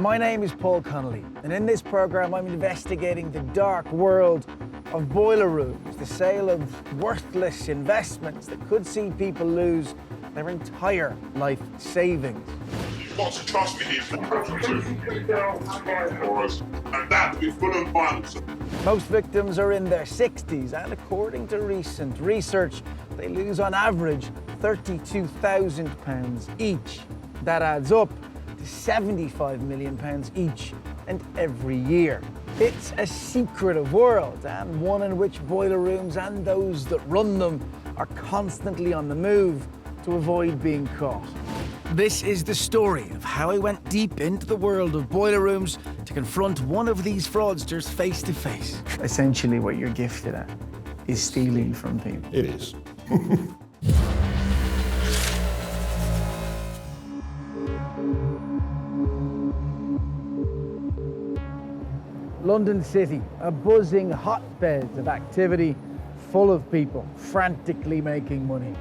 My name is Paul Connolly, and in this programme I'm investigating the dark world of boiler rooms, the sale of worthless investments that could see people lose their entire life savings. You've got to trust me here. And that with full and violence. Most victims are in their 60s, and according to recent research, they lose on average £32,000 each. That adds up to £75 million each and every year. It's a secretive world, and one in which boiler rooms and those that run them are constantly on the move to avoid being caught. This is the story of how I went deep into the world of boiler rooms to confront one of these fraudsters face to face. Essentially, what you're gifted at is stealing from people. It is. London City, a buzzing hotbed of activity, full of people frantically making money.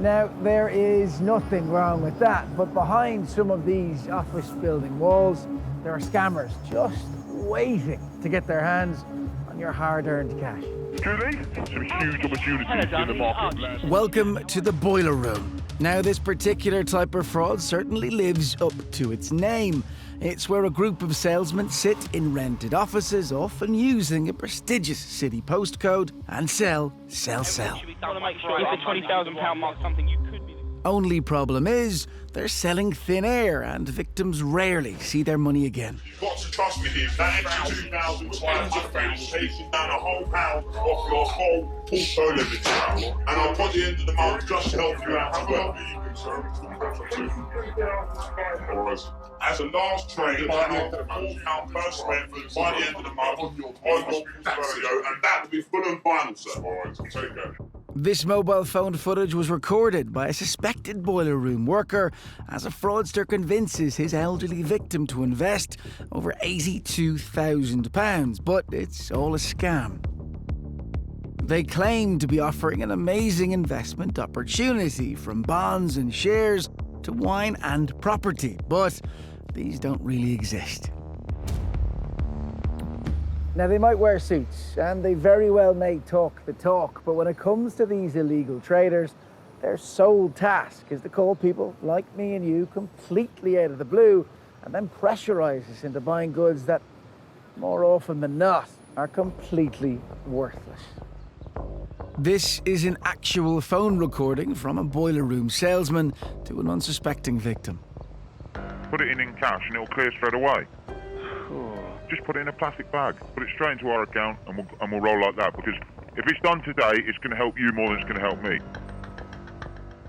Now, there is nothing wrong with that, but behind some of these office building walls, there are scammers just waiting to get their hands on your hard-earned cash. Julie, some huge opportunities in the market. Welcome to the boiler room. Now, this particular type of fraud certainly lives up to its name. It's where a group of salesmen sit in rented offices, often using a prestigious city postcode, and sell. Only problem is, they're selling thin air, and victims rarely see their money again. You've got to trust me here. That extra £2,500 taking down a whole pound off your whole portfolio this year. And I'll put the end of the month just to help you out as well. As a last trade, I offer £4 per square foot by the end of the month on your portfolio, and that will be full and final, sir. All right, I'll take that. This mobile phone footage was recorded by a suspected boiler room worker as a fraudster convinces his elderly victim to invest over £82,000, but it's all a scam. They claim to be offering an amazing investment opportunity, from bonds and shares to wine and property, but these don't really exist. Now, they might wear suits, and they very well may talk the talk, but when it comes to these illegal traders, their sole task is to call people like me and you completely out of the blue and then pressurize us into buying goods that, more often than not, are completely worthless. This is an actual phone recording from a boiler room salesman to an unsuspecting victim. Put it in cash and it'll clear straight away. Just put it in a plastic bag, put it straight into our account, and we'll roll like that, because if it's done today, it's going to help you more than it's going to help me.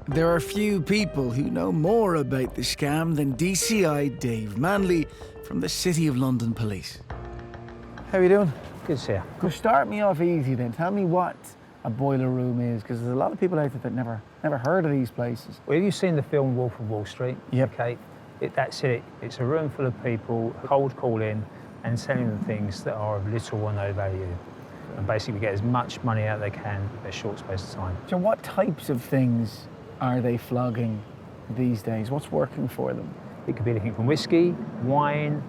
There are few people who know more about the scam than DCI Dave Manley from the City of London Police. How are you doing? Good, sir. Go start me off easy then. Tell me what a boiler room is, because there's a lot of people out there that never heard of these places. Well, have you seen the film Wolf of Wall Street? Yep. Okay. That's it. It's a room full of people cold calling and selling them things that are of little or no value, and basically get as much money out they can in a short space of time. So what types of things are they flogging these days? What's working for them? It could be anything from whiskey, wine,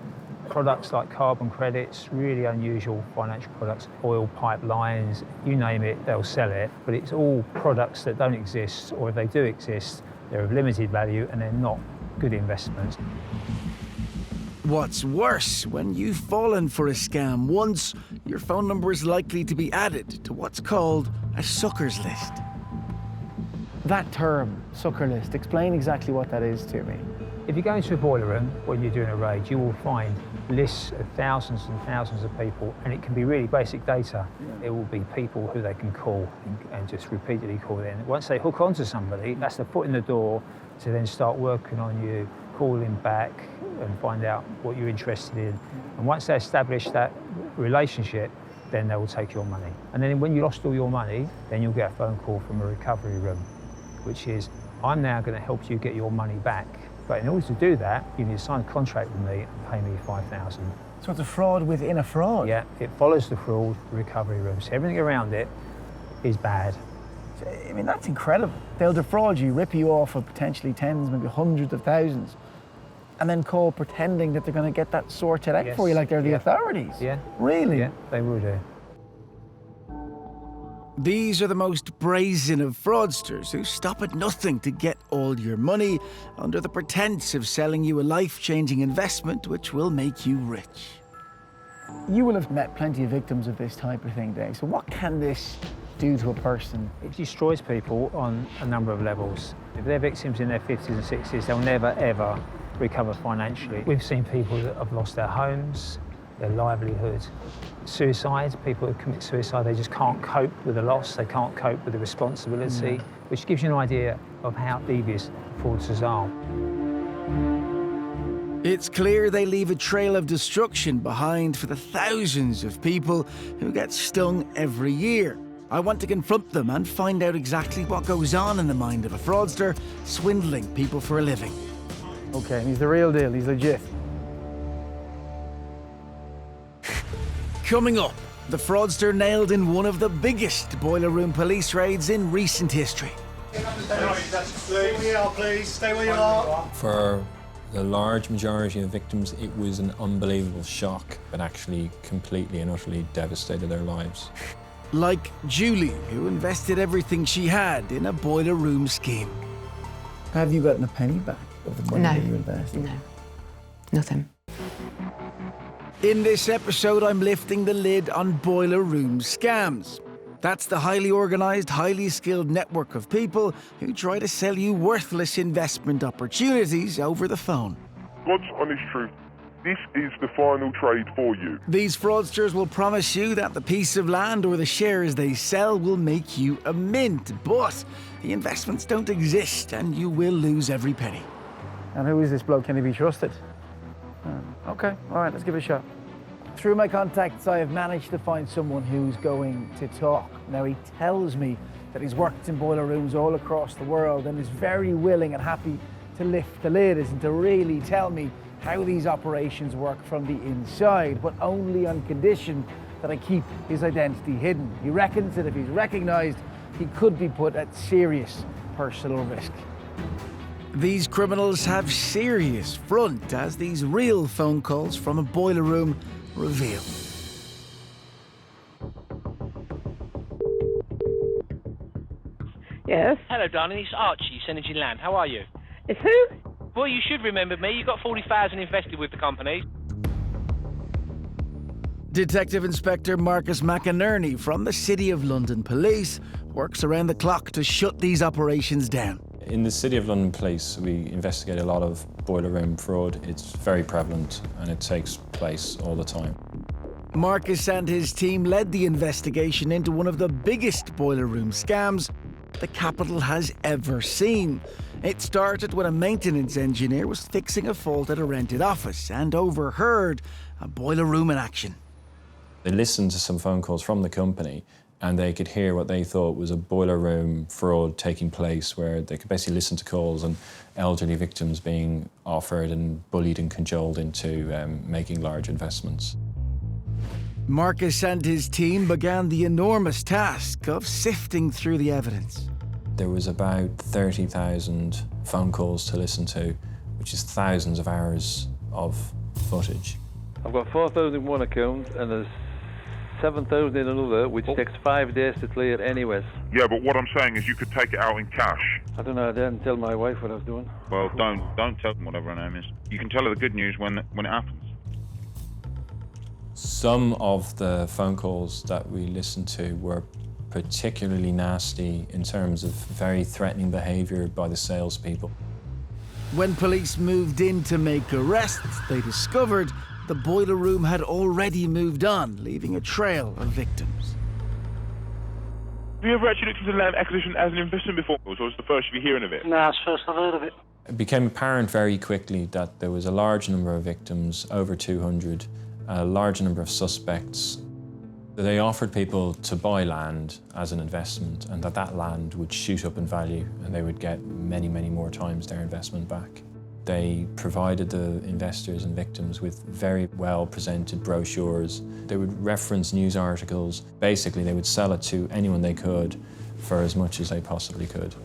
products like carbon credits, really unusual financial products, oil pipelines, you name it, they'll sell it. But it's all products that don't exist, or if they do exist, they're of limited value and they're not good investments. What's worse, when you've fallen for a scam once, your phone number is likely to be added to what's called a suckers list. That term, sucker list, explain exactly what that is to me. If you go into a boiler room when you're doing a raid, you will find lists of thousands and thousands of people, and it can be really basic data. It will be people who they can call and just repeatedly call in. Once they hook onto somebody, that's the foot in the door to then start working on you, calling back and find out what you're interested in. And once they establish that relationship, then they will take your money. And then when you lost all your money, then you'll get a phone call from a recovery room, which is, I'm now going to help you get your money back. But in order to do that, you need to sign a contract with me and pay me $5,000. So it's a fraud within a fraud? Yeah, it follows the fraud recovery room. So everything around it is bad. I mean, that's incredible. They'll defraud you, rip you off of potentially tens, maybe hundreds of thousands, and then call pretending that they're going to get that sorted out for you like they're the authorities. Yeah. Really? Yeah, they will do. These are the most brazen of fraudsters who stop at nothing to get all your money under the pretense of selling you a life-changing investment which will make you rich. You will have met plenty of victims of this type of thing, Dave. So what can this do to a person? It destroys people on a number of levels. If they're victims in their 50s and 60s, they'll never, ever recover financially. We've seen people that have lost their homes, their livelihood. Suicide, people who commit suicide, they just can't cope with the loss, they can't cope with the responsibility, which gives you an idea of how devious fraudsters are. It's clear they leave a trail of destruction behind for the thousands of people who get stung every year. I want to confront them and find out exactly what goes on in the mind of a fraudster swindling people for a living. Okay, he's the real deal, he's legit. Coming up, the fraudster nailed in one of the biggest boiler room police raids in recent history. Stay where you are, please. Stay where you are. For the large majority of victims, it was an unbelievable shock that actually completely and utterly devastated their lives. Like Julie, who invested everything she had in a boiler room scheme. Have you gotten a penny back of the money that you invested? No, nothing. In this episode, I'm lifting the lid on boiler room scams. That's the highly organised, highly skilled network of people who try to sell you worthless investment opportunities over the phone. God's honest truth, this is the final trade for you. These fraudsters will promise you that the piece of land or the shares they sell will make you a mint, but the investments don't exist and you will lose every penny. And who is this bloke? Can he be trusted? Okay, all right, let's give it a shot. Through my contacts, I have managed to find someone who's going to talk. Now, he tells me that he's worked in boiler rooms all across the world and is very willing and happy to lift the lid and to really tell me how these operations work from the inside, but only on condition that I keep his identity hidden. He reckons that if he's recognised, he could be put at serious personal risk. These criminals have serious front, as these real phone calls from a boiler room reveal. Yes. Hello, darling. It's Archie, Synergy Land. How are you? It's who? Well, you should remember me. You got 40,000 invested with the company. Detective Inspector Marcus McInerney from the City of London Police works around the clock to shut these operations down. In the City of London Police, we investigate a lot of boiler room fraud. It's very prevalent and it takes place all the time. Marcus and his team led the investigation into one of the biggest boiler room scams the capital has ever seen. It started when a maintenance engineer was fixing a fault at a rented office and overheard a boiler room in action. They listened to some phone calls from the company and they could hear what they thought was a boiler room fraud taking place, where they could basically listen to calls and elderly victims being offered and bullied and cajoled into making large investments. Marcus and his team began the enormous task of sifting through the evidence. There was about 30,000 phone calls to listen to, which is thousands of hours of footage. I've got 4,000 in one account and there's 7,000 in another, which takes 5 days to clear anyways. Yeah, but what I'm saying is you could take it out in cash. I don't know, I didn't tell my wife what I was doing. Well, don't tell them whatever her name is. You can tell her the good news when it happens. Some of the phone calls that we listened to were particularly nasty in terms of very threatening behaviour by the salespeople. When police moved in to make arrests, they discovered the boiler room had already moved on, leaving a trail of victims. Have you ever actually looked into land acquisition as an investment before, or was it the first you've been hearing of it? No, it's first I've heard of it. It became apparent very quickly that there was a large number of victims, over 200, a large number of suspects. They offered people to buy land as an investment and that land would shoot up in value and they would get many, many more times their investment back. They provided the investors and victims with very well-presented brochures. They would reference news articles. Basically, they would sell it to anyone they could for as much as they possibly could.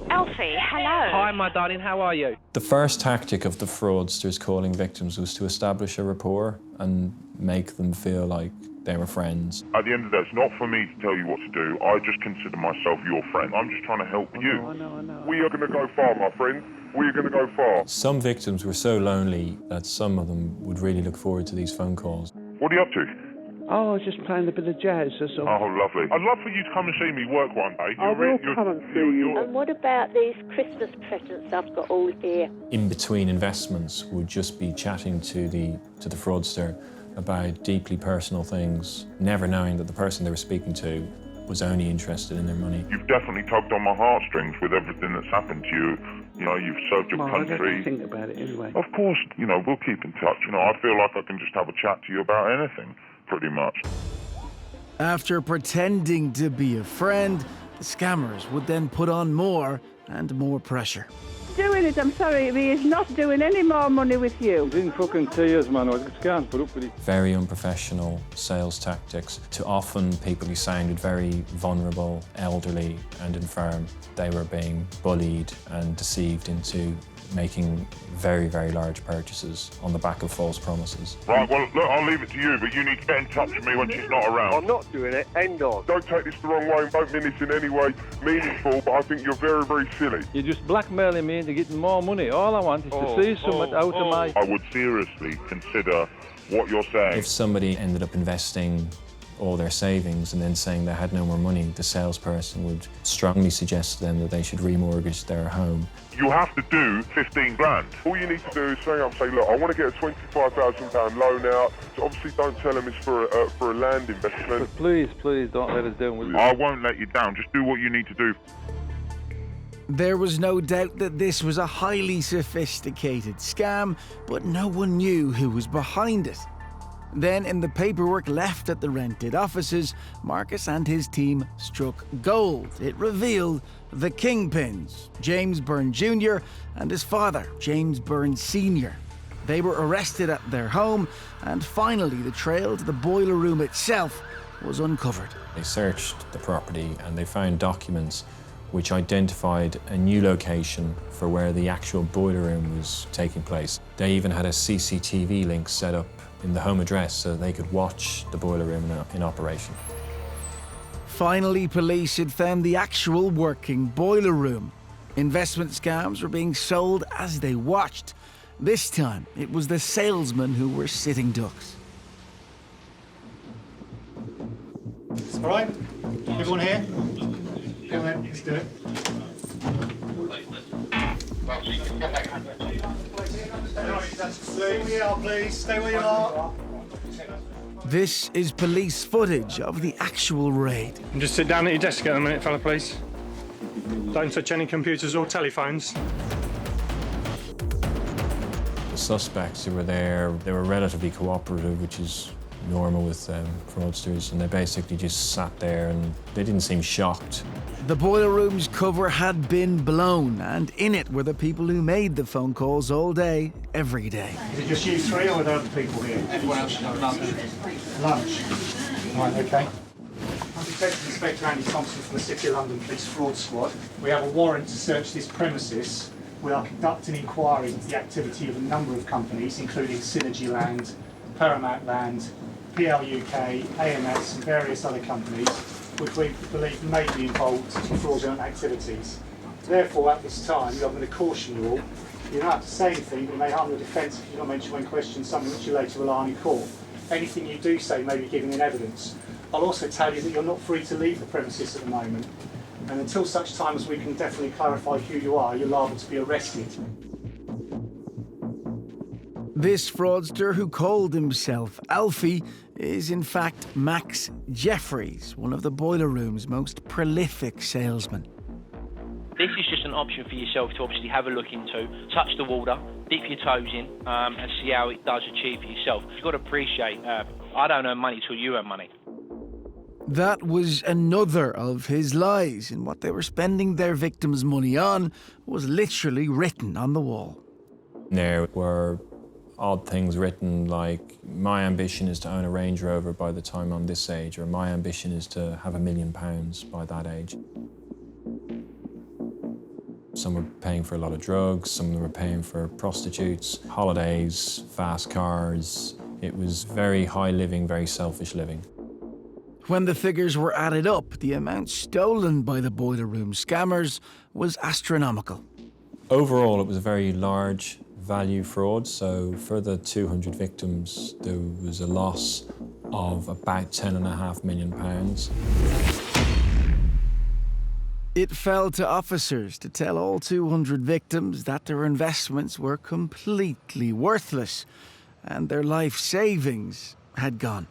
Alfie, hello. Hi, my darling, how are you? The first tactic of the fraudsters calling victims was to establish a rapport and make them feel like they were friends. At the end of the day, it's not for me to tell you what to do. I just consider myself your friend. I'm just trying to help you. I know. We are going to go far, my friend. We are going to go far. Some victims were so lonely that some of them would really look forward to these phone calls. What are you up to? Oh, I was just playing a bit of jazz, that's all. Oh, lovely. I'd love for you to come and see me work one day. I will come and see you. And what about these Christmas presents I've got all here? In between investments would just be chatting to the fraudster about deeply personal things, never knowing that the person they were speaking to was only interested in their money. You've definitely tugged on my heartstrings with everything that's happened to you. You know, you've served your country. I don't think about it anyway. Of course, you know, we'll keep in touch. You know, I feel like I can just have a chat to you about anything, pretty much. After pretending to be a friend, the scammers would then put on more and more pressure. Doing it, I'm sorry, he is not doing any more money with you. It's in fucking tears, man. I just can't put up with it. Very unprofessional sales tactics. To often people who sounded very vulnerable, elderly and infirm, they were being bullied and deceived into making very, very large purchases on the back of false promises. Right, well, look, I'll leave it to you, but you need to get in touch with me when she's not around. I'm not doing it. End on. Don't take this the wrong way and don't mean this in any way meaningful, but I think you're very, very silly. You're just blackmailing me into getting more money. All I want is to see something out of my... I would seriously consider what you're saying. If somebody ended up investing all their savings and then saying they had no more money, the salesperson would strongly suggest to them that they should remortgage their home. You have to do 15 grand. All you need to do is say, look, I want to get a £25,000 loan out. So obviously don't tell them it's for a land investment. But please, don't let us down with it. I won't let you down. Just do what you need to do. There was no doubt that this was a highly sophisticated scam, but no one knew who was behind it. Then, in the paperwork left at the rented offices, Marcus and his team struck gold. It revealed the kingpins, James Byrne Jr. and his father, James Byrne Sr. They were arrested at their home, and finally the trail to the boiler room itself was uncovered. They searched the property and they found documents which identified a new location for where the actual boiler room was taking place. They even had a CCTV link set up in the home address so that they could watch the boiler room in operation. Finally, police had found the actual working boiler room. Investment scams were being sold as they watched. This time, it was the salesmen who were sitting ducks. All right, everyone here? Come on, let's do it. Stay where you are, please. Stay where you are. This is police footage of the actual raid. And just sit down at your desk at a minute, fella, please. Don't touch any computers or telephones. The suspects who were there, they were relatively cooperative, which is normal with fraudsters, and they basically just sat there and they didn't seem shocked. The boiler room's cover had been blown, and in it were the people who made the phone calls all day, every day. Is it just you three, or are there other people here? Everyone else should have lunch. Lunch? Right, OK. I'm Detective Inspector Andy Thompson from the City of London Police Fraud Squad. We have a warrant to search this premises. We are conducting inquiries into the activity of a number of companies, including Synergy Land, Paramount Land, PL UK, AMS and various other companies which we believe may be involved in fraudulent activities. Therefore, at this time, I'm going to caution you all, you don't have to say anything that may harm your defence if you don't mention when questioned something which you later rely on in court. Anything you do say may be given in evidence. I'll also tell you that you're not free to leave the premises at the moment, and until such time as we can definitely clarify who you are, you're liable to be arrested. This fraudster, who called himself Alfie, is in fact Max Jeffries, one of the boiler room's most prolific salesmen. This is just an option for yourself to obviously have a look into, touch the water, dip your toes in, and see how it does achieve for yourself. You've got to appreciate, I don't earn money till you earn money. That was another of his lies, and what they were spending their victims' money on was literally written on the wall. There were odd things written like, my ambition is to own a Range Rover by the time I'm this age, or my ambition is to have £1 million by that age. Some were paying for a lot of drugs, some were paying for prostitutes, holidays, fast cars. It was very high living, very selfish living. When the figures were added up, the amount stolen by the boiler room scammers was astronomical. Overall, it was a very large value fraud. So for the 200 victims, there was a loss of about £10.5 million. It fell to officers to tell all 200 victims that their investments were completely worthless and their life savings had gone.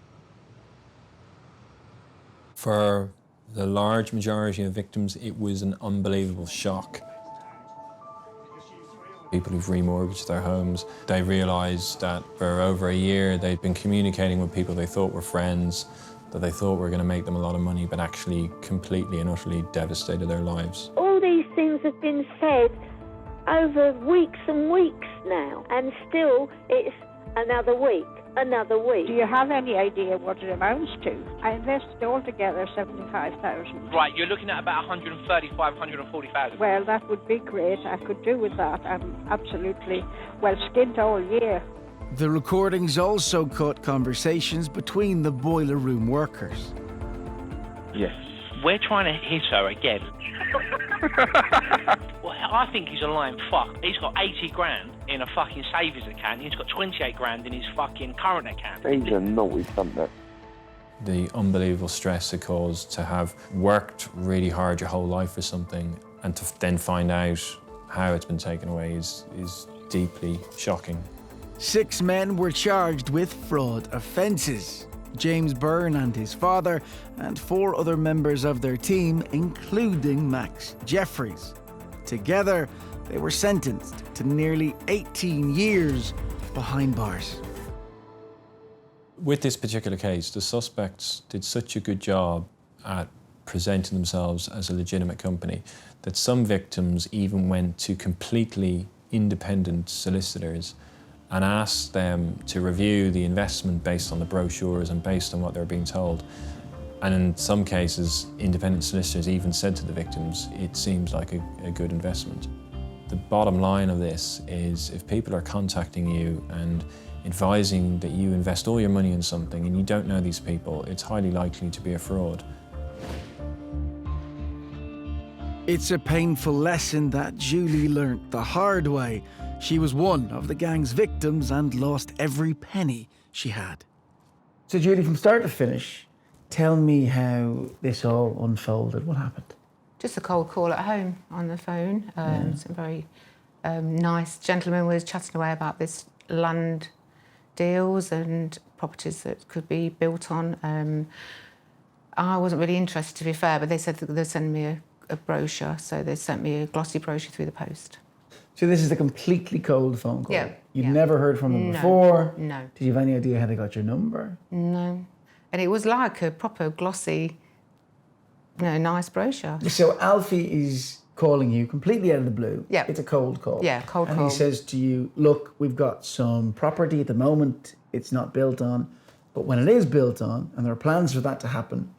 For the large majority of victims, it was an unbelievable shock. People who've remortgaged their homes, they realised that for over a year they'd been communicating with people they thought were friends, that they thought were going to make them a lot of money, but actually completely and utterly devastated their lives. All these things have been said over weeks and weeks now, and still it's another week, another week. Do you have any idea what it amounts to? I invested altogether 75,000. Right, you're looking at about 135, 140,000. Well, that would be great. I could do with that. I'm absolutely well skint all year. The recordings also caught conversations between the boiler room workers. Yes. We're trying to hit her again. Well, I think he's a lying fuck. He's got 80 grand in a fucking savings account. He's got 28 grand in his fucking current account. He's a naughty cunt, that. The unbelievable stress it caused to have worked really hard your whole life for something and to then find out how it's been taken away is deeply shocking. 6 men were charged with fraud offences. James Byrne and his father, and 4 other members of their team, including Max Jeffries. Together, they were sentenced to nearly 18 years behind bars. With this particular case, the suspects did such a good job at presenting themselves as a legitimate company that some victims even went to completely independent solicitors and asked them to review the investment based on the brochures and based on what they were being told. And in some cases, independent solicitors even said to the victims, it seems like a good investment. The bottom line of this is if people are contacting you and advising that you invest all your money in something and you don't know these people, it's highly likely to be a fraud. It's a painful lesson that Julie learnt the hard way. She was one of the gang's victims and lost every penny she had. So Julie, from start to finish, tell me how this all unfolded. What happened? Just a cold call at home on the phone. Some very nice gentleman was chatting away about this land deals and properties that could be built on. I wasn't really interested, to be fair, but they said that they'd send me a brochure, so they sent me a glossy brochure through the post. So this is a completely cold phone call? Yeah. You'd never heard from them before? No. Did you have any idea how they got your number? No. And it was like a proper glossy, nice brochure. So Alfie is calling you completely out of the blue. Yeah. It's a cold call. Yeah, cold call. And he says to you, look, we've got some property at the moment it's not built on, but when it is built on, and there are plans for that to happen,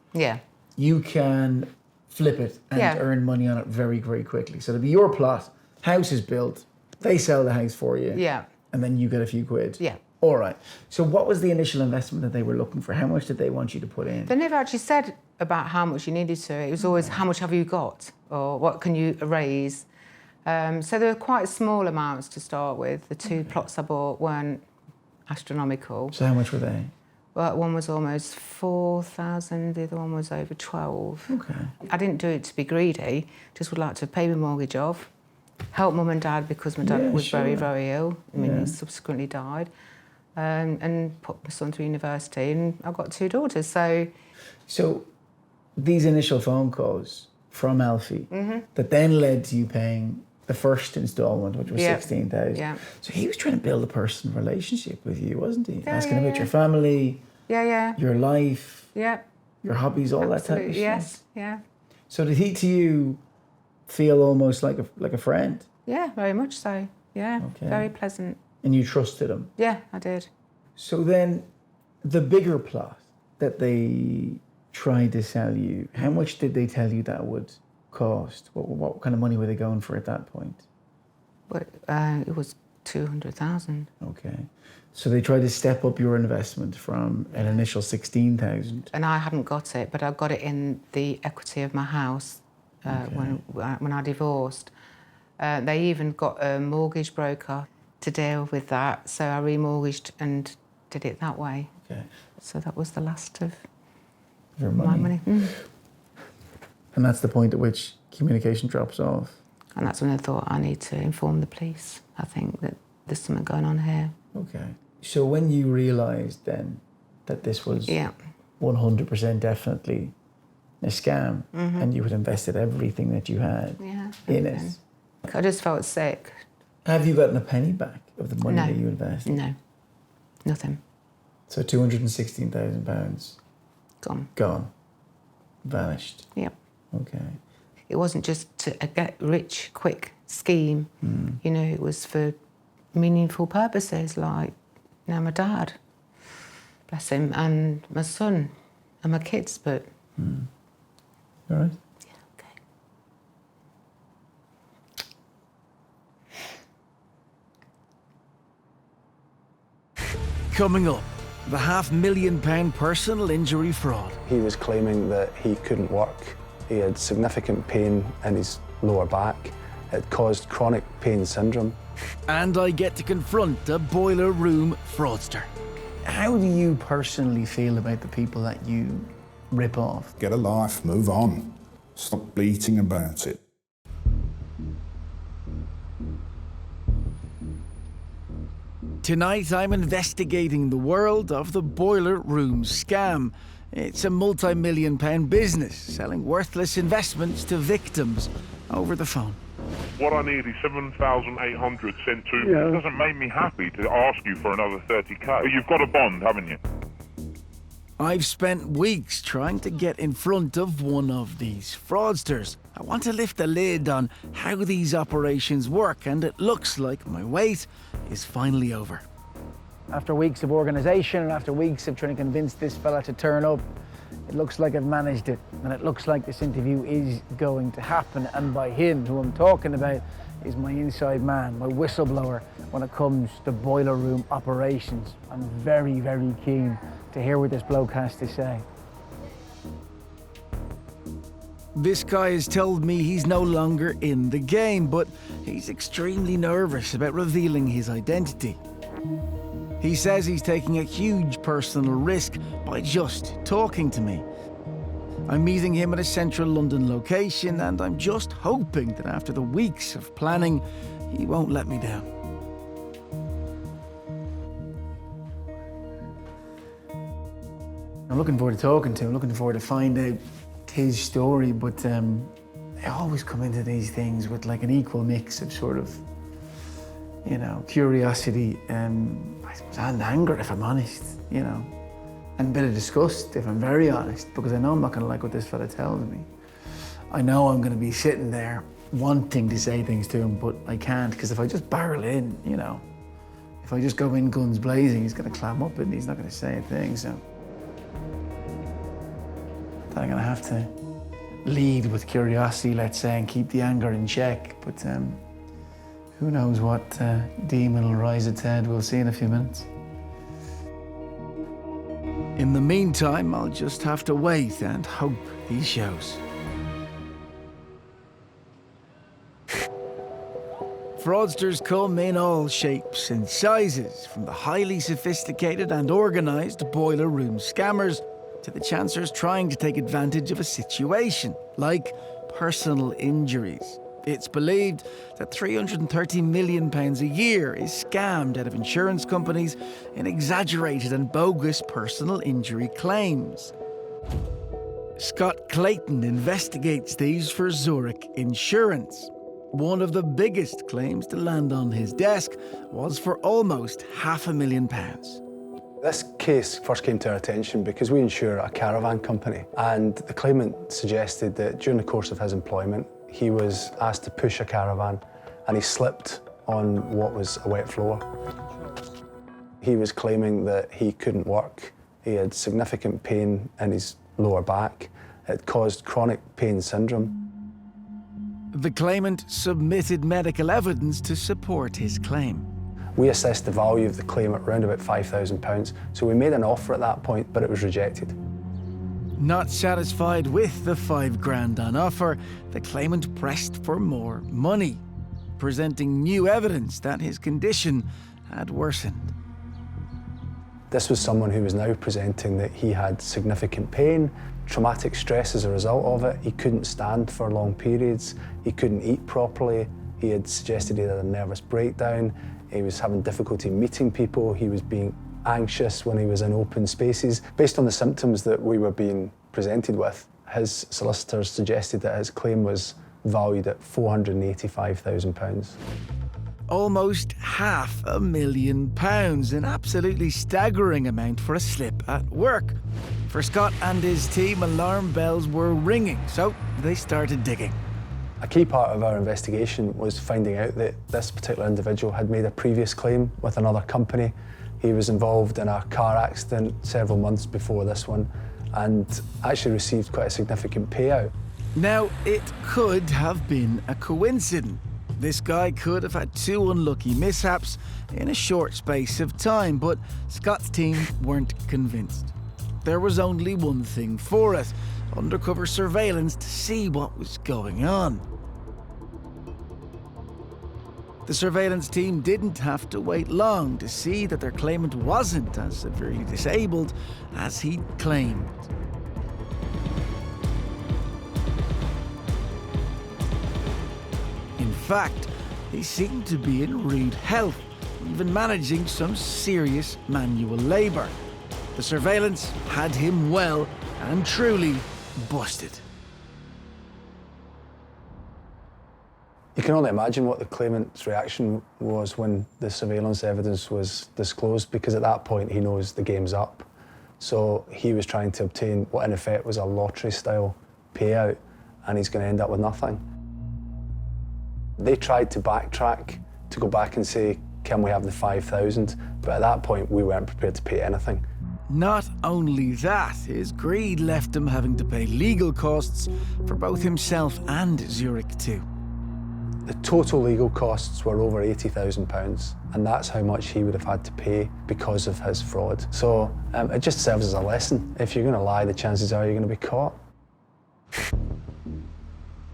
you can flip it and earn money on it very, very quickly. So it'll be your plot. House is built, they sell the house for you, and then you get a few quid. Yeah. All right. So what was the initial investment that they were looking for? How much did they want you to put in? They never actually said about how much you needed to. It was always, how much have you got? Or what can you raise? So there were quite small amounts to start with. The 2 plots I bought weren't astronomical. So how much were they? Well, one was almost 4,000, the other one was over 12. Okay. I didn't do it to be greedy, just would like to pay my mortgage off, help mum and dad because my dad was very, very ill. I mean, he subsequently died, and put my son through university, and I've got 2 daughters, so... So these initial phone calls from Alfie that then led to you paying the first instalment, which was 16,000. Yeah. So he was trying to build a personal relationship with you, wasn't he? Asking about your family, your life, your hobbies, all that type of stuff. Yes. So did he to you feel almost like a friend? Yeah, very much so. Yeah, very pleasant. And you trusted him? Yeah, I did. So then, the bigger plot that they tried to sell you, how much did they tell you that would cost? What kind of money were they going for at that point? But, it was 200,000. Okay. So they tried to step up your investment from an initial 16,000. And I hadn't got it, but I got it in the equity of my house when I divorced. They even got a mortgage broker to deal with that, so I remortgaged and did it that way. Okay. So that was the last of Your my money. And that's the point at which communication drops off. And that's when I thought I need to inform the police. I think that there's something going on here. Okay. So when you realised then that this was 100% definitely a scam, and you had invested everything that you had in it. I just felt sick. Have you gotten a penny back of the money that you invested? No, nothing. So £216,000 gone, vanished. Yep. Okay. It wasn't just a get rich quick scheme. You know, it was for meaningful purposes, like, you know, my dad, bless him, and my son and my kids, but... All right. Yeah, okay. Coming up, the £500,000 personal injury fraud. He was claiming that he couldn't work. He had significant pain in his lower back. It caused chronic pain syndrome. And I get to confront a boiler room fraudster. How do you personally feel about the people that you rip off? Get a life, move on. Stop bleating about it. Tonight, I'm investigating the world of the boiler room scam. It's a multi-million-pound business selling worthless investments to victims over the phone. What I need is 7,800 sent to me. It doesn't make me happy to ask you for another 30k. You've got a bond, haven't you? I've spent weeks trying to get in front of one of these fraudsters. I want to lift the lid on how these operations work, and it looks like my wait is finally over. After weeks of organisation and after weeks of trying to convince this fella to turn up, it looks like I've managed it, and it looks like this interview is going to happen. And by him, who I'm talking about, is my inside man, my whistleblower when it comes to boiler room operations. I'm very, very keen to hear what this bloke has to say. This guy has told me he's no longer in the game, but he's extremely nervous about revealing his identity. He says he's taking a huge personal risk by just talking to me. I'm meeting him at a central London location, and I'm just hoping that after the weeks of planning, he won't let me down. I'm looking forward to talking to him, looking forward to find out his story, but I always come into these things with like an equal mix of sort of, you know, curiosity and anger, if I'm honest, you know, and a bit of disgust, if I'm very honest, because I know I'm not going to like what this fella tells me. I know I'm going to be sitting there wanting to say things to him, but I can't, because if I just barrel in, you know, if I just go in guns blazing, he's going to clam up and he's not going to say a thing, so I'm going to have to lead with curiosity, let's say, and keep the anger in check, but who knows what demon will rise its head. We'll see in a few minutes. In the meantime, I'll just have to wait and hope he shows. Fraudsters come in all shapes and sizes, from the highly sophisticated and organised boiler room scammers to the chancers trying to take advantage of a situation, like personal injuries. It's believed that £330 million a year is scammed out of insurance companies in exaggerated and bogus personal injury claims. Scott Clayton investigates these for Zurich Insurance. One of the biggest claims to land on his desk was for almost £500,000. This case first came to our attention because we insure a caravan company, and the claimant suggested that during the course of his employment, he was asked to push a caravan and he slipped on what was a wet floor. He was claiming that he couldn't work. He had significant pain in his lower back. It caused chronic pain syndrome. The claimant submitted medical evidence to support his claim. We assessed the value of the claim at around about £5,000, so we made an offer at that point, but it was rejected. Not satisfied with the £5,000 on offer, the claimant pressed for more money, presenting new evidence that his condition had worsened. This was someone who was now presenting that he had significant pain, traumatic stress as a result of it. He couldn't stand for long periods. He couldn't eat properly. He had suggested he had a nervous breakdown. He was having difficulty meeting people. He was being anxious when he was in open spaces. Based on the symptoms that we were being presented with, his solicitors suggested that his claim was valued at £485,000. Almost £500,000, an absolutely staggering amount for a slip at work. For Scott and his team, alarm bells were ringing, so they started digging. A key part of our investigation was finding out that this particular individual had made a previous claim with another company. He was involved in a car accident several months before this one and actually received quite a significant payout. Now, it could have been a coincidence. This guy could have had 2 unlucky mishaps in a short space of time, but Scott's team weren't convinced. There was only one thing for it: undercover surveillance to see what was going on. The surveillance team didn't have to wait long to see that their claimant wasn't as severely disabled as he'd claimed. In fact, he seemed to be in rude health, even managing some serious manual labour. The surveillance had him well and truly busted. You can only imagine what the claimant's reaction was when the surveillance evidence was disclosed, because at that point he knows the game's up. So he was trying to obtain what in effect was a lottery-style payout, and he's going to end up with nothing. They tried to backtrack, to go back and say, can we have the 5,000? But at that point, we weren't prepared to pay anything. Not only that, his greed left him having to pay legal costs for both himself and Zurich too. The total legal costs were over £80,000, and that's how much he would have had to pay because of his fraud. So it just serves as a lesson. If you're going to lie, the chances are you're going to be caught.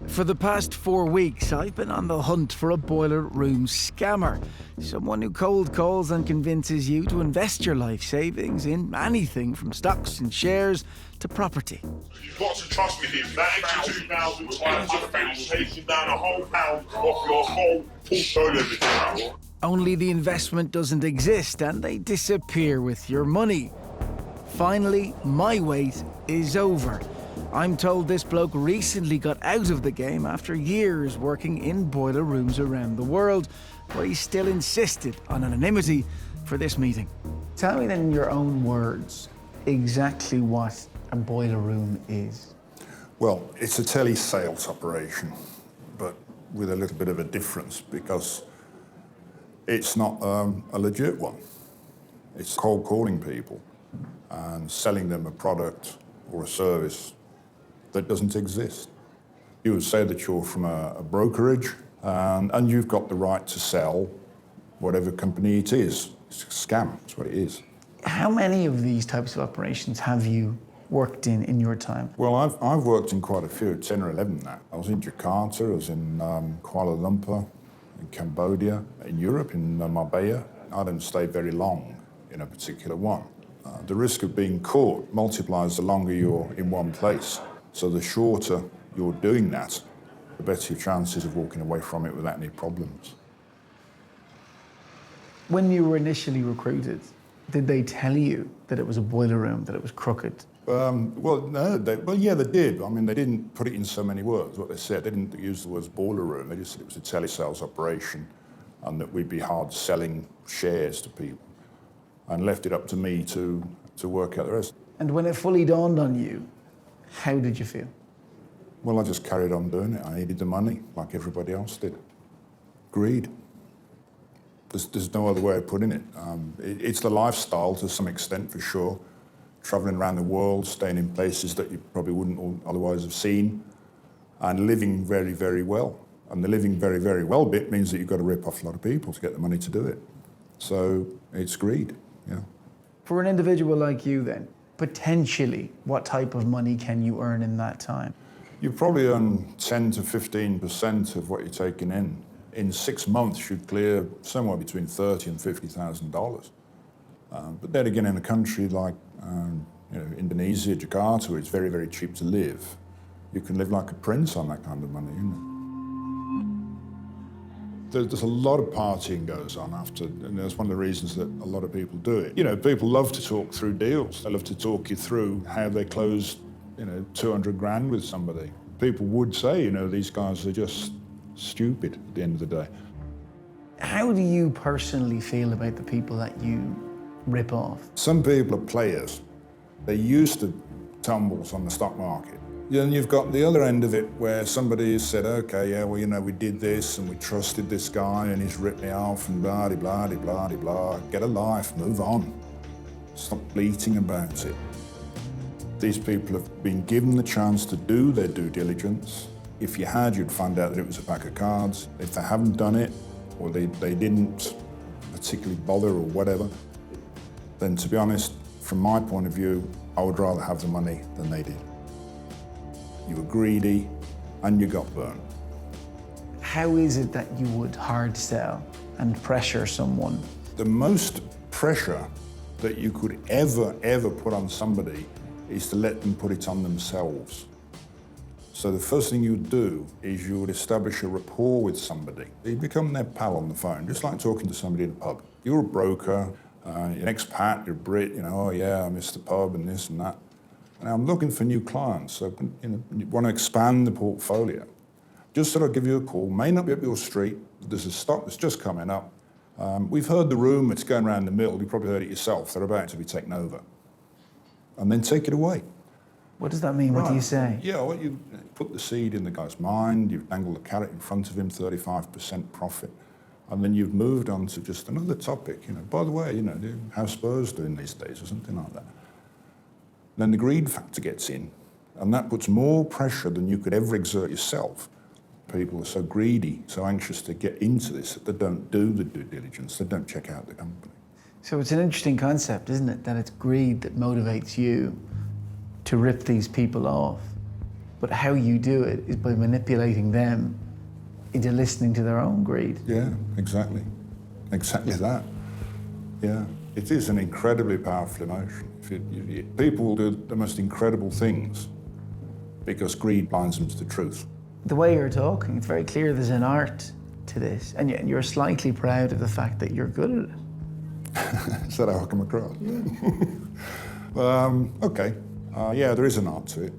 For the past 4 weeks, I've been on the hunt for a boiler room scammer. Someone who cold calls and convinces you to invest your life savings in anything from stocks and shares to property. You've got to trust me here. That extra 2,000 times your face taking down a whole pound off your whole portfolio this year. Only the investment doesn't exist and they disappear with your money. Finally, my wait is over. I'm told this bloke recently got out of the game after years working in boiler rooms around the world, but he still insisted on anonymity for this meeting. Tell me then in your own words exactly what a boiler room is. Well, it's a tele-sales operation, but with a little bit of a difference because it's not a legit one. It's cold calling people and selling them a product or a service that doesn't exist. You would say that you're from a brokerage and you've got the right to sell whatever company it is. It's a scam, that's what it is. How many of these types of operations have you worked in your time? Well, I've worked in quite a few, 10 or 11 now. I was in Jakarta, I was in Kuala Lumpur, in Cambodia, in Europe, in Marbella. I didn't stay very long in a particular one. The risk of being caught multiplies the longer you're in one place. So the shorter you're doing that, the better your chances of walking away from it without any problems. When you were initially recruited, did they tell you that it was a boiler room, that it was crooked? Well, no, they did. I mean, they didn't put it in so many words, what they said. They didn't use the words boiler room. They just said it was a telesales operation and that we'd be hard selling shares to people, and left it up to me to work out the rest. And when it fully dawned on you, how did you feel? Well, I just carried on doing it. I needed the money, like everybody else did. Greed. There's no other way of putting it. It's the lifestyle to some extent, for sure. Travelling around the world, staying in places that you probably wouldn't otherwise have seen, and living very, very well. And the living very, very well bit means that you've got to rip off a lot of people to get the money to do it. So it's greed, yeah. For an individual like you then, potentially, what type of money can you earn in that time? You probably earn 10 to 15% of what you're taking in. In 6 months, you'd clear somewhere between $30,000 and $50,000. But then again, in a country like Indonesia, Jakarta, where it's very, very cheap to live, you can live like a prince on that kind of money, you know. There's a lot of partying goes on after, and that's one of the reasons that a lot of people do it. You know, people love to talk through deals. They love to talk you through how they closed, 200 grand with somebody. People would say, these guys are just stupid at the end of the day. How do you personally feel about the people that you rip off? Some people are players. They're used to tumbles on the stock market. Then you've got the other end of it where somebody has said, okay, yeah, well, we did this and we trusted this guy and he's ripped me off and blah, blah, blah, blah, blah. Get a life, move on. Stop bleating about it. These people have been given the chance to do their due diligence. If you had, you'd find out that it was a pack of cards. If they haven't done it, or they didn't particularly bother or whatever, then to be honest, from my point of view, I would rather have the money than they did. You were greedy and you got burned. How is it that you would hard sell and pressure someone? The most pressure that you could ever put on somebody is to let them put it on themselves. So the first thing you would do is you would establish a rapport with somebody. You become their pal on the phone, just like talking to somebody in a pub. You're a broker, you're an expat, you're a Brit, oh yeah, I miss the pub and this and that. And I'm looking for new clients, so you want to expand the portfolio. Just sort of give you a call, may not be up your street, there's a stock that's just coming up. We've heard the rumour, it's going around the mill, you probably heard it yourself, they're about to be taken over. And then take it away. What does that mean? Right. What do you say? Yeah, well, you put the seed in the guy's mind, you dangle the carrot in front of him, 35% profit, and then you've moved on to just another topic. By the way, how Spurs doing these days or something like that. Then the greed factor gets in, and that puts more pressure than you could ever exert yourself. People are so greedy, so anxious to get into this that they don't do the due diligence, they don't check out the company. So it's an interesting concept, isn't it? That it's greed that motivates you to rip these people off. But how you do it is by manipulating them into listening to their own greed. Yeah, exactly. Exactly that. Yeah. It is an incredibly powerful emotion. People will do the most incredible things because greed blinds them to the truth. The way you're talking, it's very clear there's an art to this, and you're slightly proud of the fact that you're good at it. Is that how I come across? Okay. Yeah, there is an art to it.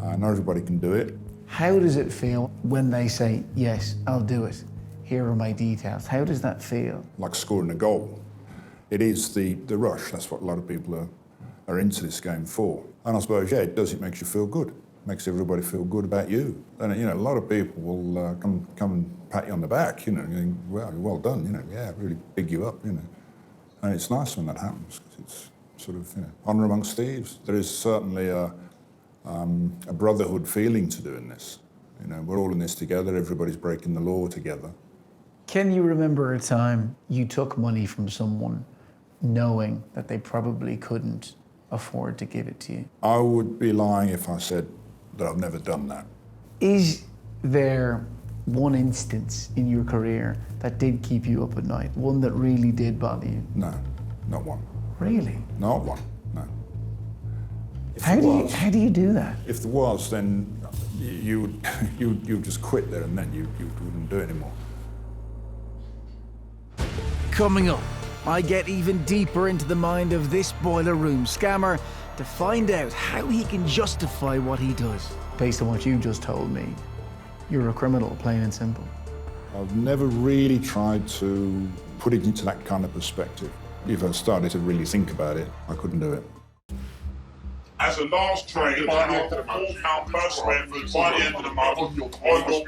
Not everybody can do it. How does it feel when they say, yes, I'll do it? Here are my details. How does that feel? Like scoring a goal. It is the rush. That's what a lot of people are into this game for. And I suppose, yeah, it does. It makes you feel good. It makes everybody feel good about you. And, a lot of people will come and pat you on the back, well done, yeah, really big you up, And it's nice when that happens, because it's sort of, honour amongst thieves. There is certainly a brotherhood feeling to doing this. We're all in this together, everybody's breaking the law together. Can you remember a time you took money from someone knowing that they probably couldn't afford to give it to you? I would be lying if I said that I've never done that. Is there one instance in your career that did keep you up at night? One that really did bother you? No, not one. Really? Not one, no. How do you do that? If there was, then you would just quit there and then you wouldn't do it anymore. Coming up, I get even deeper into the mind of this boiler room scammer to find out how he can justify what he does. Based on what you just told me, you're a criminal, plain and simple. I've never really tried to put it into that kind of perspective. If I started to really think about it, I couldn't do it. As a last trade, I offer £4 per square foot by the end of the month on your portfolio,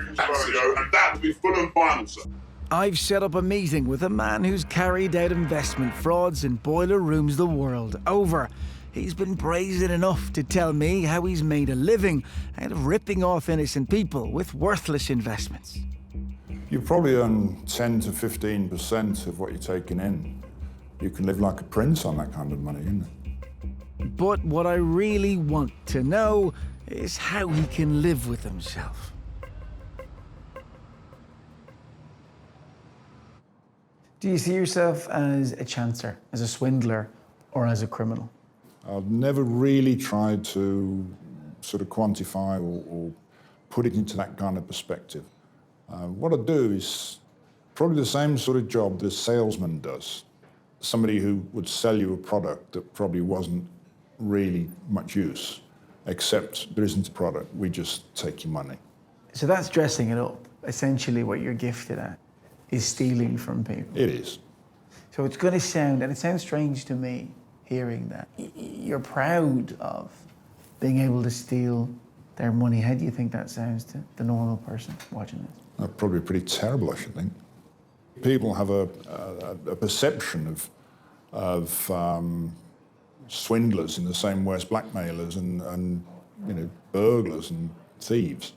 and that will be full and final, sir. I've set up a meeting with a man who's carried out investment frauds in boiler rooms the world over. He's been brazen enough to tell me how he's made a living out of ripping off innocent people with worthless investments. You probably earn 10 to 15% of what you're taking in. You can live like a prince on that kind of money, isn't it? But what I really want to know is how he can live with himself. Do you see yourself as a chancer, as a swindler, or as a criminal? I've never really tried to sort of quantify or put it into that kind of perspective. What I do is probably the same sort of job that a salesman does. Somebody who would sell you a product that probably wasn't really much use, except there isn't a product, we just take your money. So that's dressing it up. Essentially what you're gifted at is stealing from people. It is. So it's going to sound, and it sounds strange to me hearing that, you're proud of being able to steal their money. How do you think that sounds to the normal person watching this? Probably pretty terrible, I should think. People have a perception of swindlers in the same way as blackmailers and you know, burglars and thieves.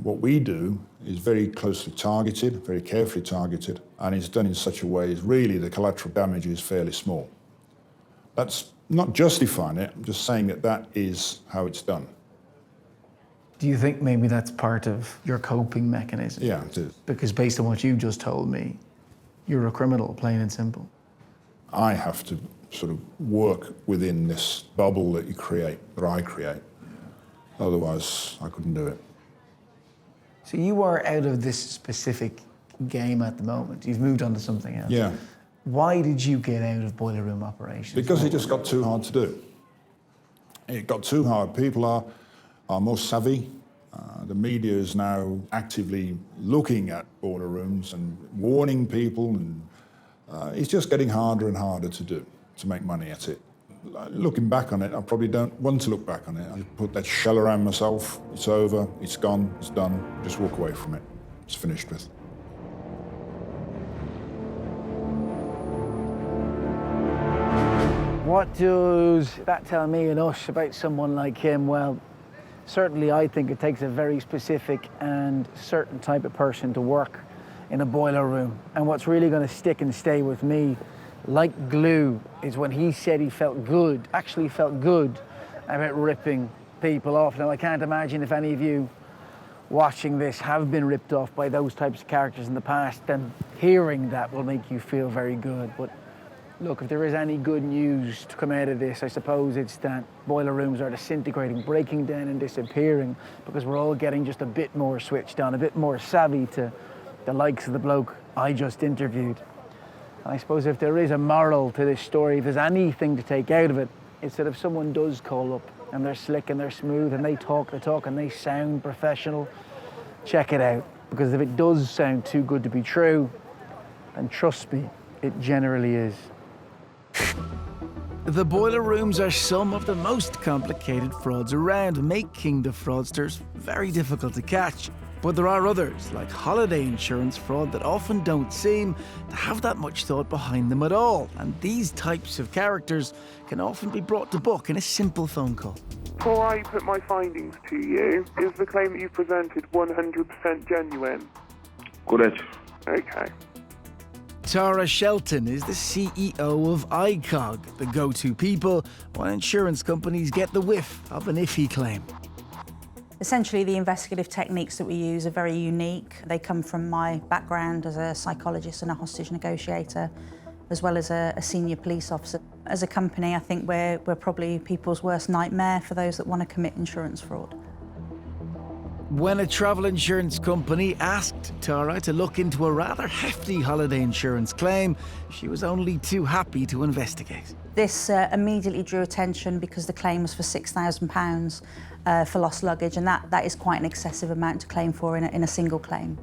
What we do is very closely targeted, very carefully targeted, and it's done in such a way as really the collateral damage is fairly small. That's not justifying it, I'm just saying that that is how it's done. Do you think maybe that's part of your coping mechanism? Yeah, it is. Because based on what you just told me, you're a criminal, plain and simple. I have to sort of work within this bubble that you create, that I create. Otherwise, I couldn't do it. So you are out of this specific game at the moment. You've moved on to something else. Yeah. Why did you get out of boiler room operations? Because it just got too hard to do. It got too hard. People are more savvy. The media is now actively looking at boiler rooms and warning people, and it's just getting harder and harder to do, to make money at it. Looking back on it, I probably don't want to look back on it. I put that shell around myself. It's over, it's gone, it's done. Just walk away from it. It's finished with. What does that tell me and us about someone like him? Well, certainly I think it takes a very specific and certain type of person to work in a boiler room. And what's really going to stick and stay with me, like glue, is when he said he felt good, actually felt good about ripping people off. Now, I can't imagine if any of you watching this have been ripped off by those types of characters in the past, then hearing that will make you feel very good. But look, if there is any good news to come out of this, I suppose it's that boiler rooms are disintegrating, breaking down and disappearing, because we're all getting just a bit more switched on, a bit more savvy to the likes of the bloke I just interviewed. And I suppose if there is a moral to this story, if there's anything to take out of it, it's that if someone does call up and they're slick and they're smooth and they talk the talk and they sound professional, check it out. Because if it does sound too good to be true, then trust me, it generally is. The boiler rooms are some of the most complicated frauds around, making the fraudsters very difficult to catch. But there are others, like holiday insurance fraud, that often don't seem to have that much thought behind them at all. And these types of characters can often be brought to book in a simple phone call. Before I put my findings to you, is the claim that you presented 100% genuine? Correct. Okay. Tara Shelton is the CEO of ICOG, the go-to people when insurance companies get the whiff of an iffy claim. Essentially, the investigative techniques that we use are very unique. They come from my background as a psychologist and a hostage negotiator, as well as a senior police officer. As a company, I think we're probably people's worst nightmare for those that want to commit insurance fraud. When a travel insurance company asked Tara to look into a rather hefty holiday insurance claim, she was only too happy to investigate. This immediately drew attention because the claim was for £6,000 for lost luggage, and that is quite an excessive amount to claim for in a single claim.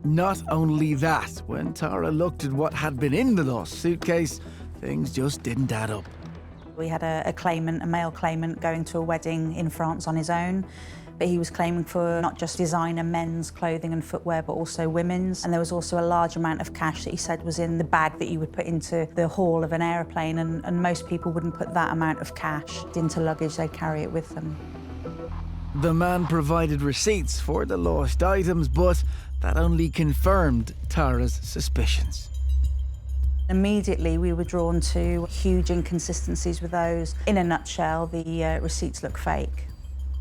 Not only that, when Tara looked at what had been in the lost suitcase, things just didn't add up. We had a claimant, a male claimant, going to a wedding in France on his own. But he was claiming for not just designer men's clothing and footwear, but also women's. And there was also a large amount of cash that he said was in the bag that you would put into the hull of an aeroplane, and most people wouldn't put that amount of cash into luggage, they carry it with them. The man provided receipts for the lost items, but that only confirmed Tara's suspicions. Immediately we were drawn to huge inconsistencies with those. In a nutshell, the receipts look fake.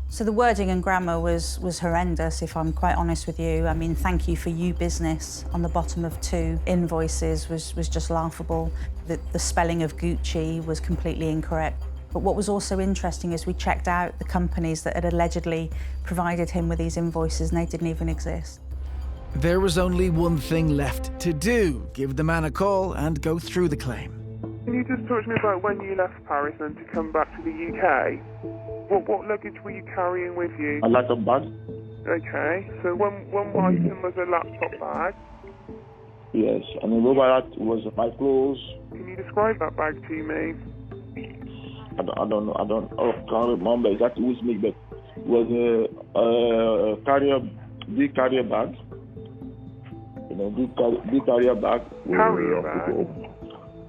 So the wording and grammar was horrendous, if I'm quite honest with you. I mean, thank you for you business on the bottom of 2 invoices was just laughable. The spelling of Gucci was completely incorrect. But what was also interesting is we checked out the companies that had allegedly provided him with these invoices, and they didn't even exist. There was only one thing left to do: give the man a call and go through the claim. Can you just talk to me about when you left Paris and to come back to the UK? What luggage were you carrying with you? A laptop bag. Okay, so one item was a laptop bag. Yes, and over that was my clothes. Can you describe that bag to me? I don't know. Can't remember exactly which make, but it was a big carrier bag. You know, big carrier bag. Carrier bag?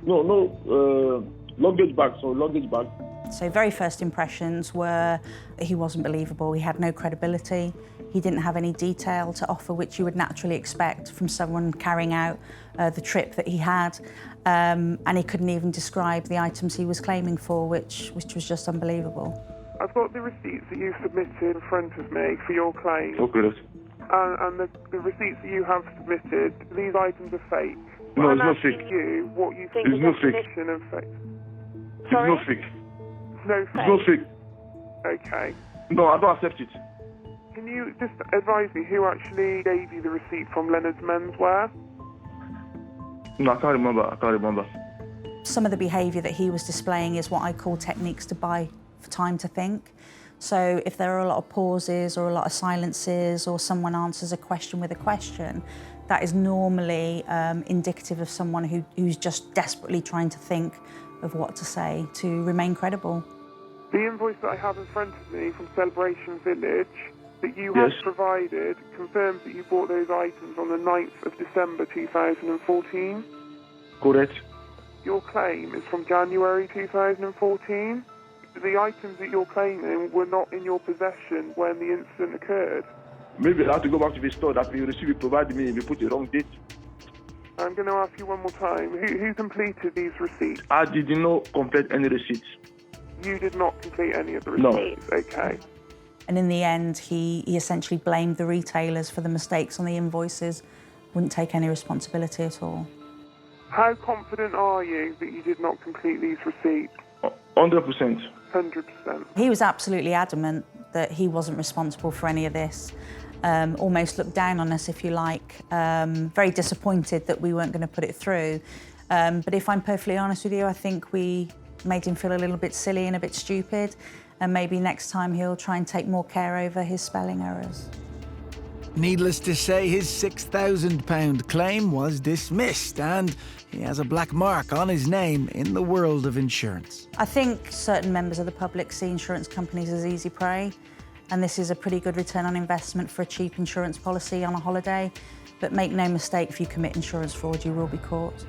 No, luggage bag. So luggage bag. So very first impressions were he wasn't believable. He had no credibility. He didn't have any detail to offer, which you would naturally expect from someone carrying out the trip that he had. And he couldn't even describe the items he was claiming for, which was just unbelievable. I've got the receipts that you submitted in front of me for your claim. Okay. And the receipts that you have submitted, these items are fake. No, it's I'm not asking fake. you what you think It's the not fake. definition of fake. It's not fake. No fake? It's not fake. Okay. No, I don't accept it. Can you just advise me who actually gave you the receipt from Leonard's Menswear? No, I can't remember. Some of the behaviour that he was displaying is what I call techniques to buy for time to think. So if there are a lot of pauses or a lot of silences, or someone answers a question with a question, that is normally indicative of someone who's just desperately trying to think of what to say to remain credible. The invoice that I have in front of me from Celebration Village that you have provided confirms that you bought those items on the 9th of December 2014. Correct. Your claim is from January 2014. The items that you're claiming were not in your possession when the incident occurred. Maybe I have to go back to the store that we received, provided me, we put the wrong date. I'm going to ask you one more time. Who completed these receipts? I did not complete any receipts. You did not complete any of the No. receipts? Okay. And in the end, he essentially blamed the retailers for the mistakes on the invoices, wouldn't take any responsibility at all. How confident are you that you did not complete these receipts? 100%. 100%. He was absolutely adamant that he wasn't responsible for any of this. Almost looked down on us, if you like. Very disappointed that we weren't going to put it through. But if I'm perfectly honest with you, I think we made him feel a little bit silly and a bit stupid. And maybe next time he'll try and take more care over his spelling errors. Needless to say, his £6,000 claim was dismissed, and he has a black mark on his name in the world of insurance. I think certain members of the public see insurance companies as easy prey, and this is a pretty good return on investment for a cheap insurance policy on a holiday. But make no mistake, if you commit insurance fraud, you will be caught.